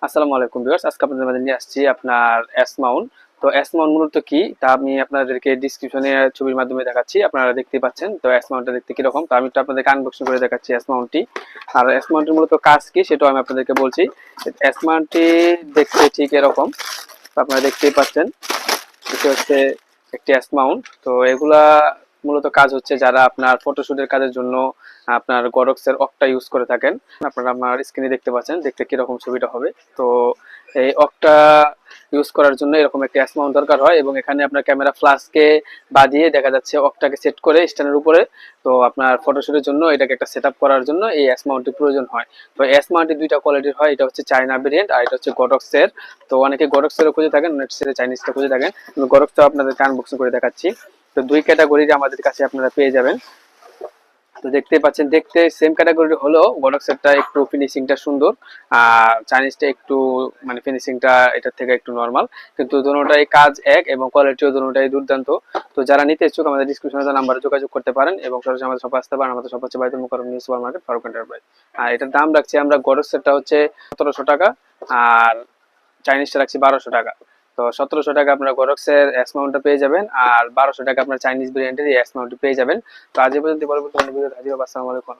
আসসালামু আলাইকুম ভিউয়ার্স, আজকে আপনাদের মাঝে নিয়ে আসছি আপনার এস মাউন্ট। তো এস মাউন্ট মূলত কি তা আমি আপনাদেরকে ডিসক্রিপশনে ছবির মাধ্যমে দেখাচ্ছি, আপনারা দেখতে পাচ্ছেন। তো এস মাউন্টটা দেখতে কিরকম, তো আমি একটু আপনাদেরকে আনবক্সিং করে দেখাচ্ছি এস মাউন্টটি। আর এস মাউন্টের মূলত কাজ কি সেটাও আমি আপনাদেরকে বলছি। এস মাউন্টটি দেখতে ঠিক এরকম, তো আপনারা দেখতেই পাচ্ছেন। এটা হচ্ছে একটি এস মাউন্ট। তো এগুলা মূলত কাজ হচ্ছে যারা আপনার ফটোশুটের কাজের জন্য আপনার গডক্সের অকটা ইউজ করে থাকেন। আপনারা আমার স্ক্রিনে দেখতে পাচ্ছেন, দেখতে কিরকম ছবিটা হবে। তো এই অকটা ইউজ করার জন্য এরকম একটা এস মাউন্ট দরকার হয়, এবং এখানে আপনার ক্যামেরা ফ্ল্যাশকে বাদিয়ে দেখা যাচ্ছে অকটাকে সেট করে স্ট্যান্ডের উপরে। তো আপনার ফটোশুটের জন্য এটাকে একটা সেট আপ করার জন্য এই এস মাউন্টের প্রয়োজন হয়। তো এস মাউন্টের দুইটা কোয়ালিটির হয়, এটা হচ্ছে চায়না ভেরিয়েন্ট আর এটা হচ্ছে গডক্সের। তো অনেকে গডক্সেরও খুঁজে থাকেন, অনেক চাইনিজটা খুঁজে থাকেন। আমি গডক্সটা আপনাদেরকে আনবক্সিং করে দেখাচ্ছি। তো দুই ক্যাটাগরির আমাদের কাছে আপনারা পেয়ে যাবেন। তো দেখতে পাচ্ছেন, দেখতে সেম ক্যাটাগরি হলেও গডক্সেরটা একটু ফিনিশিংটা সুন্দর, আর চাইনিজটা একটু মানে ফিনিশিংটা এটার থেকে একটু নর্মাল। কিন্তু দুটোটাই কাজ এক এবং কোয়ালিটিও দুটোটাই দুর্দান্ত। তো যারা নিতে ইচ্ছুক আমাদের ডিসক্রিপশনে নাম্বারে যোগাযোগ করতে পারেন, এবং সরাসরি আমাদের শপে আসতে পারেন। আমাদের শপ হচ্ছে Baitul Mukarram new super market, Faruk enterprise. আর এটার দাম রাখছি আমরা, গডক্সেরটা হচ্ছে 1700 টাকা, আর চাইনিজটা রাখছি 1200 টাকা। তো 1700 টাকা আপনার গরক্সের এস মাউন্টটা পেয়ে যাবেন, আর 1200 টাকা আপনার চাইনিজ ভেরিয়েন্টের এই এস মাউন্টটি পেয়ে যাবেন। তো আজ এই পর্যন্ত, পরবর্তী কোনো ভিডিও হাজির হবো। আসসালামু আলাইকুম।